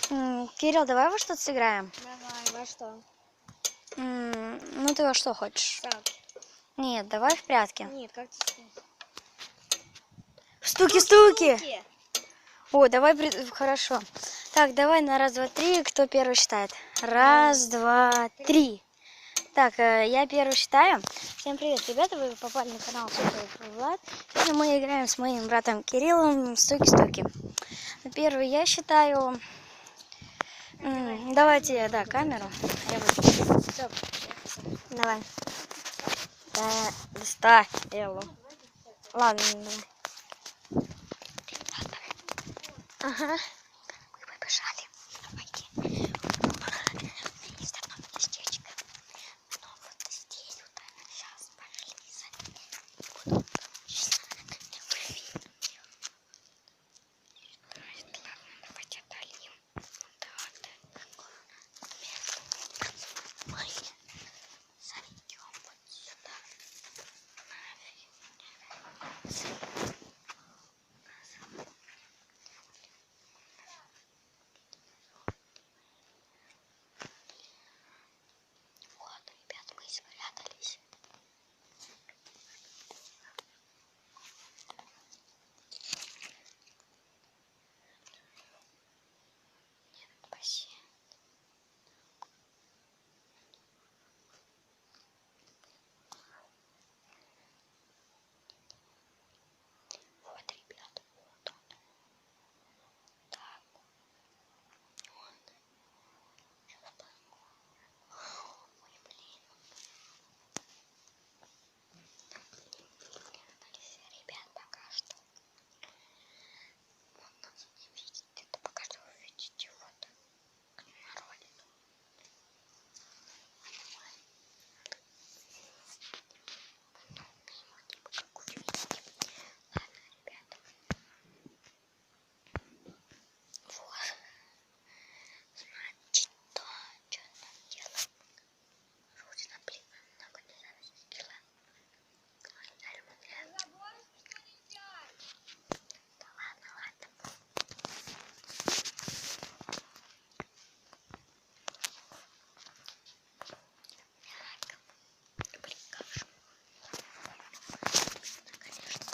Кирилл, давай во что-то сыграем. Давай, во что? Ну ты во что хочешь? Так. Нет, давай в прятки. Нет, как ты сказал? Стуки-стуки! О, давай, хорошо. Так, давай на раз, два, три. Кто первый считает? Раз, два, три. Так, я первый считаю. Всем привет, ребята, вы попали на канал Супер Влад. Сегодня мы играем с моим братом Кириллом стуки-стуки. Первый я считаю. Давайте, да, камеру. Я буду. Все. Давай. Достай, Эллу. Ладно, давай. Ага. Мы побежали. Давайте. Есть одно местечко. Но вот здесь вот сейчас пошли за ним. Ладно, давайте отдалим. Так. Мы зайдем вот сюда. Вот, ребят, мы спрятались. Нет, спасибо. Вот, ребята, вот он. Так. Вот. Сейчас посмотрим. Ой, блин. Ребят, пока что. Вот нас не видите. Это пока что вы видите. Вот. Народит. Как увидите. Ладно, ребята. Вот. Значит, то, что нам делать? Ручно, блин, много не зависит. Да ладно, ладно. Блин, как же. Конечно.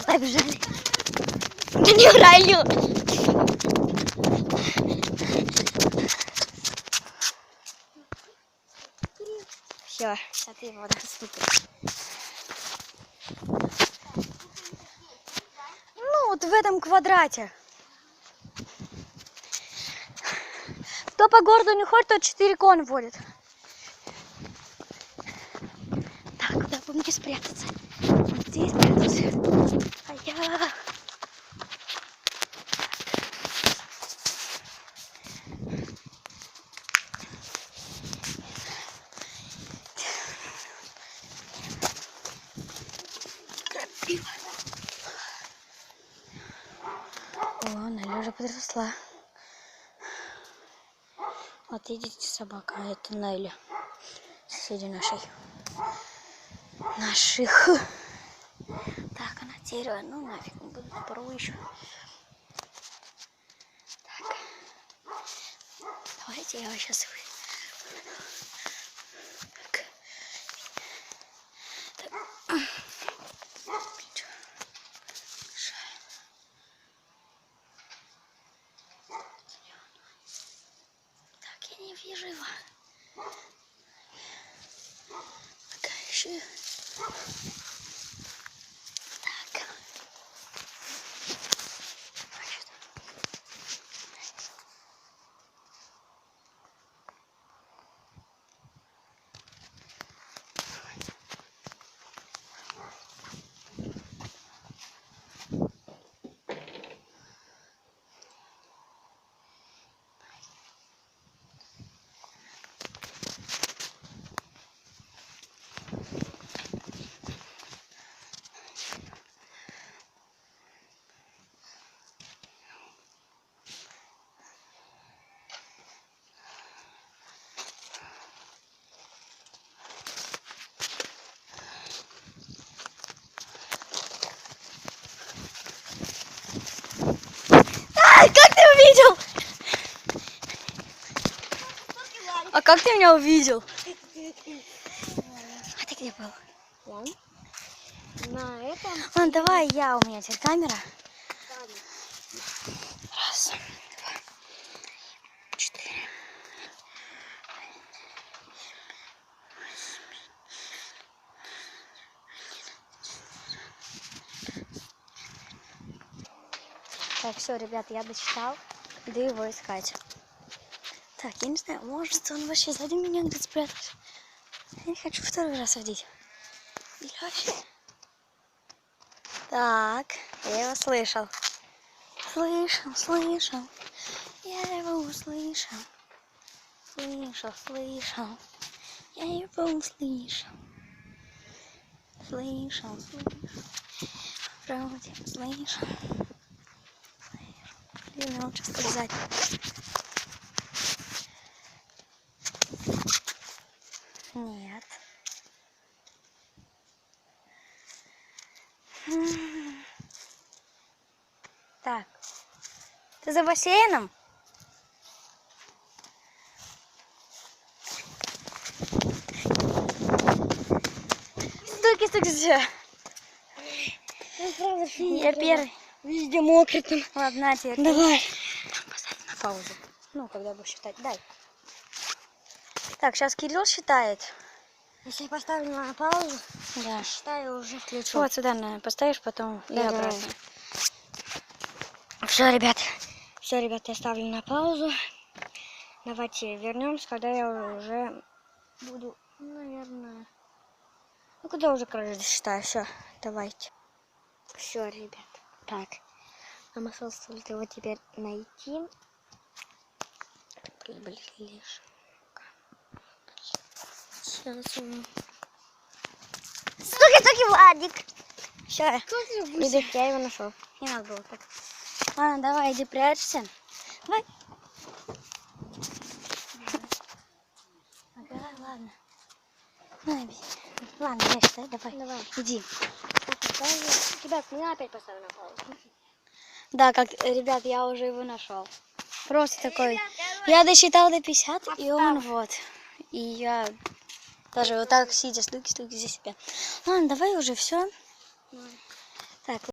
Побежали. Да не вралю. Все, сейчас ты его доступишь. Ну, вот в этом квадрате. Кто по городу не ходит, тот 4 кон водит. Так, куда бы мне спрятаться? Вот здесь спрятаться. А я... О, Наля уже подросла. Вот видите, собака, а это Наля. Соседи наших. Так, она дерево, ну нафиг, не буду, порву еще. Так. Давайте я вас сейчас так. Так, я не вижу его. Такая еще. Так. как ты меня увидел? А ты где был? Я на этом. Ладно, давай я, у меня теперь камера. Ладно. Раз, два, четыре. Так, все, ребят, я дочитал. Иду его искать. Так, я не знаю, может он вообще сзади меня где-то спрятался. Я не хочу второй раз ходить. Или вообще... Так, я его слышал. Слышал. Я его услышал. Слышал. Я его услышал. Слышал. Вроде слышал. Блин, он часто сзади. Нет. Так. Ты за бассейном? Стуки. Ну, правда, Я первый. Везде мокрый там. Ладно, теперь. Давай. Поставь на паузу. Ну, когда будешь считать. Дай. Так, сейчас Кирилл считает. Если я поставлю на паузу, Да. считаю, уже включу. Вот сюда поставишь, потом Да, и давай. обратно. Все, ребят, я ставлю на паузу. Давайте вернемся, когда я уже буду, наверное... Ну, когда уже, короче, считаю. Все, давайте. Все, ребят. Так, нам осталось только его теперь найти. Ближе. Сейчас он... Стуки, Владик. Все, Ребят, я его нашел. не надо было так. Ладно, давай, иди прячься. Давай. Ага, ладно. Ладно, я считаю, давай. Давай. Иди. Ребят, мы опять поставим на паузу. Да, как, ребят, я уже его нашел. Просто такой. Я досчитал до 50, и он вот. И я даже вот так сидя, стуки за себя. Ладно, давай уже все. Так.